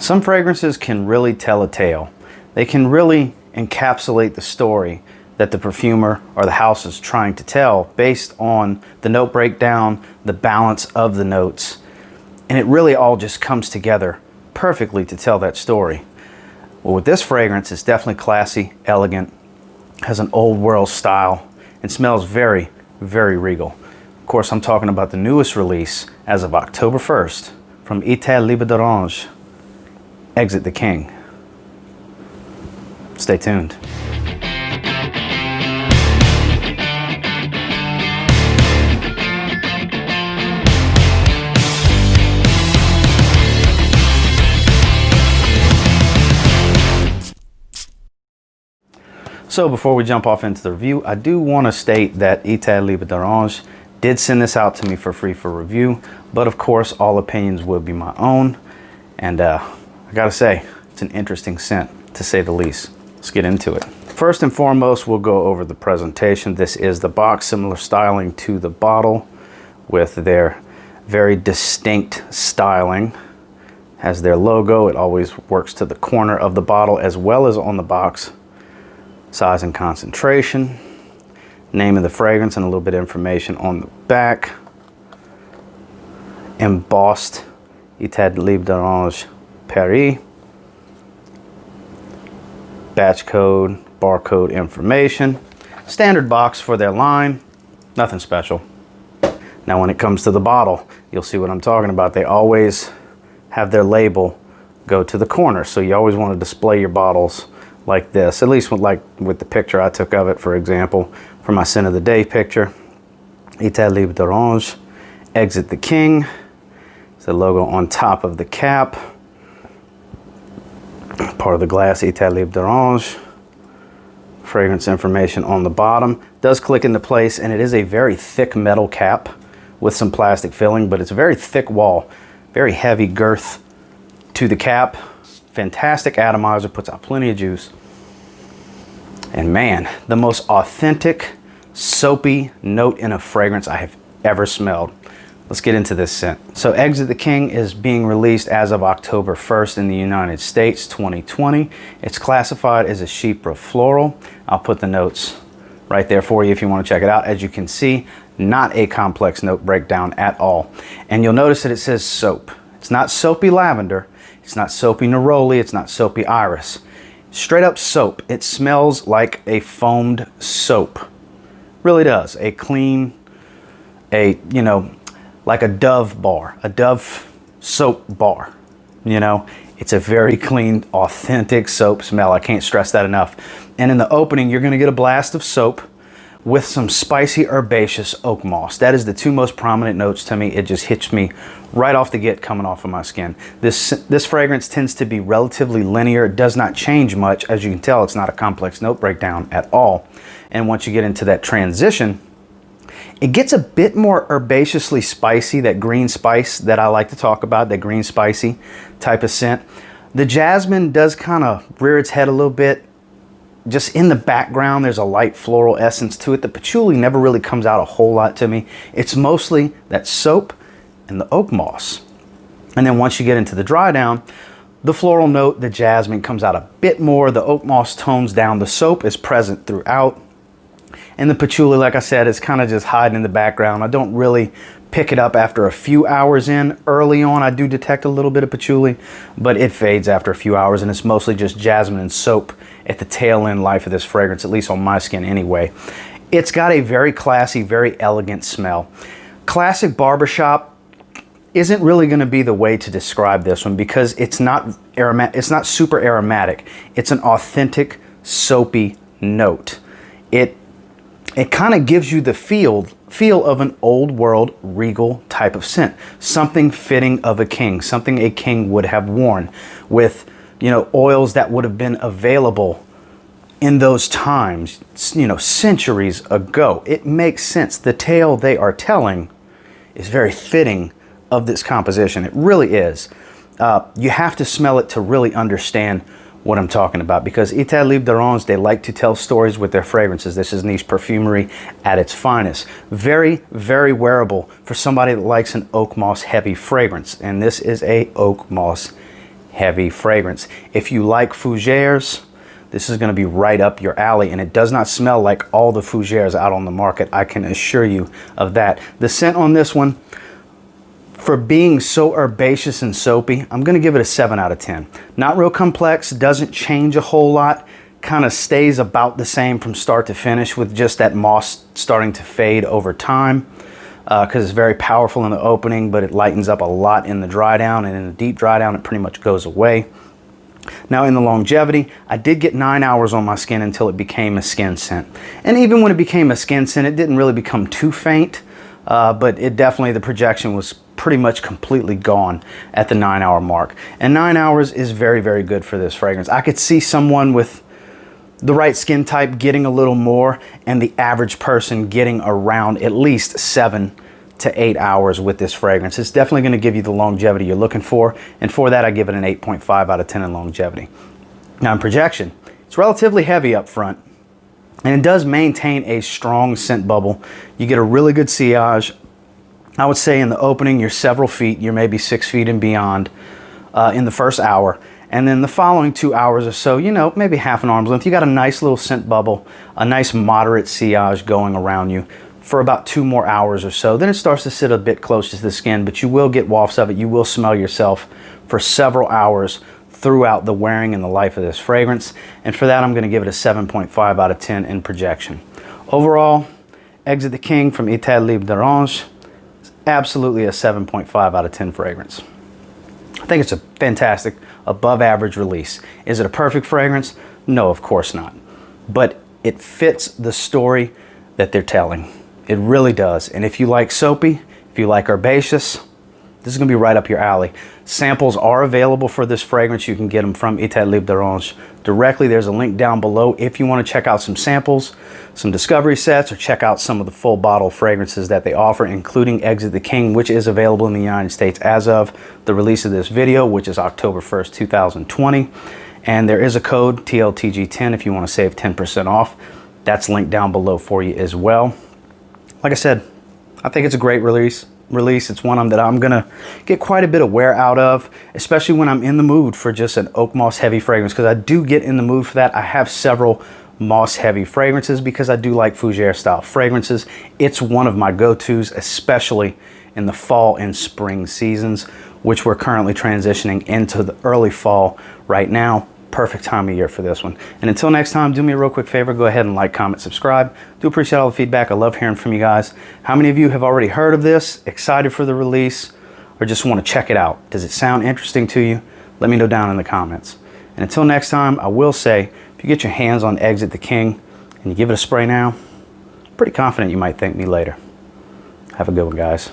Some fragrances can really tell a tale. They can really encapsulate the story that the perfumer or the house is trying to tell based on the note breakdown, the balance of the notes, and it really all just comes together perfectly to tell that story. Well, with this fragrance, it's definitely classy, elegant, has an old world style, and smells very, very regal. Of course, I'm talking about the newest release as of October 1st from Etat Libre d'Orange, Exit the King. Stay tuned. So before we jump off into the review, I do want to state that Etat Libre d'Orange did send this out to me for free for review, but of course all opinions will be my own. And I gotta say, it's an interesting scent to say the least. Let's get into it. First and foremost, we'll go over the presentation. This is the box, similar styling to the bottle with their very distinct styling. Has their logo, it always works to the corner of the bottle as well as on the box. Size and concentration, name of the fragrance, and a little bit of information on the back. Embossed Etat Libre d'Orange Paris. Batch code, barcode information. Standard box for their line, nothing special. Now when it comes to the bottle, you'll see what I'm talking about. They always have their label go to the corner, so you always want to display your bottles like this, at least with the picture I took of it, for example, for my scent of the day picture. Etat Libre d'Orange, Exit the King. It's the logo on top of the cap. Part of the glass, Etat Libre d'Orange. Fragrance information on the bottom. Does click into place, and it is a very thick metal cap with some plastic filling, but it's a very thick wall, very heavy girth to the cap. Fantastic atomizer, puts out plenty of juice. And man, the most authentic, soapy note in a fragrance I have ever smelled. Let's get into this scent. So Exit the King is being released as of October 1st in the United States, 2020. It's classified as a Chypre floral. I'll put the notes right there for you if you want to check it out. As you can see, not a complex note breakdown at all. And you'll notice that it says soap. It's not soapy lavender. It's not soapy neroli, it's not soapy iris. Straight up soap. It smells like a foamed soap. Really does. A clean, like a Dove bar, a Dove soap bar. It's a very clean, authentic soap smell. I can't stress that enough. And in the opening, you're gonna get a blast of soap with some spicy herbaceous oak moss. That is the two most prominent notes to me. It just hits me right off the get coming off of my skin. This fragrance tends to be relatively linear. It does not change much. As you can tell, it's not a complex note breakdown at all. And once you get into that transition, it gets a bit more herbaceously spicy, that green spice that I like to talk about, that green spicy type of scent. The jasmine does kind of rear its head a little bit. Just in the background, there's a light floral essence to it. The patchouli never really comes out a whole lot to me. It's mostly that soap and the oak moss. And then once you get into the dry down, the floral note, the jasmine comes out a bit more. The oak moss tones down. The soap is present throughout. And the patchouli, like I said, is kind of just hiding in the background. I don't really pick it up after a few hours in. Early on, I do detect a little bit of patchouli, but it fades after a few hours, and it's mostly just jasmine and soap at the tail end life of this fragrance, at least on my skin anyway. It's got a very classy, very elegant smell. Classic barbershop isn't really going to be the way to describe this one because it's not aromatic. It's not super aromatic. It's an authentic, soapy note. It kind of gives you the feel of an old world regal type of scent, something fitting of a king, something a king would have worn, with oils that would have been available in those times, centuries ago. It makes sense. The tale they are telling is very fitting of this composition. It really is. You have to smell it to really understand what I'm talking about, because Etat Libre d'Orange, they like to tell stories with their fragrances. This is niche perfumery at its finest. Very, very wearable for somebody that likes an oak moss heavy fragrance. And this is a oak moss heavy fragrance. If you like fougères, this is going to be right up your alley, and it does not smell like all the fougères out on the market. I can assure you of that. The scent on this one, for being so herbaceous and soapy, I'm going to give it a 7 out of 10. Not real complex, doesn't change a whole lot, kind of stays about the same from start to finish, with just that moss starting to fade over time, because it's very powerful in the opening, but it lightens up a lot in the dry down, and in the deep dry down it pretty much goes away. Now in the longevity, I did get 9 hours on my skin until it became a skin scent. And even when it became a skin scent, it didn't really become too faint, but it definitely, the projection was pretty much completely gone at the 9 hour mark. And 9 hours is very, very good for this fragrance. I could see someone with the right skin type getting a little more, and the average person getting around at least 7 to 8 hours with this fragrance. It's definitely going to give you the longevity you're looking for, and for that I give it an 8.5 out of 10 in longevity. Now in projection, it's relatively heavy up front, and it does maintain a strong scent bubble. You get a really good sillage. I would say in the opening you're several feet, you're maybe 6 feet and beyond in the first hour, and then the following 2 hours or so, you know, maybe half an arm's length, you got a nice little scent bubble, a nice moderate sillage going around you for about 2 more hours or so. Then it starts to sit a bit close to the skin, but you will get wafts of it. You will smell yourself for several hours throughout the wearing and the life of this fragrance. And for that, I'm going to give it a 7.5 out of 10 in projection. Overall, Exit the King from Etat Libre d'Orange is absolutely a 7.5 out of 10 fragrance. I think it's a fantastic, above average release. Is it a perfect fragrance? No, of course not. But it fits the story that they're telling. It really does. And if you like soapy, if you like herbaceous, this is going to be right up your alley. Samples are available for this fragrance. You can get them from Etat Libre d'Orange directly. There's a link down below if you want to check out some samples, some discovery sets, or check out some of the full bottle fragrances that they offer, including Exit the King, which is available in the United States as of the release of this video, which is October 1st, 2020. And there is a code, TLTG10, if you want to save 10% off. That's linked down below for you as well. Like I said, I think it's a great release. It's one that I'm gonna get quite a bit of wear out of, especially when I'm in the mood for just an oak moss heavy fragrance, because I do get in the mood for that. I have several moss heavy fragrances because I do like fougere style fragrances. It's one of my go-tos, especially in the fall and spring seasons, which we're currently transitioning into the early fall right now. Perfect time of year for this one. And until next time, do me a real quick favor, go ahead and like, comment, subscribe. Do appreciate all the feedback. I love hearing from you guys. How many of you have already heard of this, excited for the release, or just want to check it out? Does it sound interesting to you? Let me know down in the comments. And until next time, I will say, if you get your hands on Exit the King and you give it a spray now, I'm pretty confident you might thank me later. Have a good one, guys.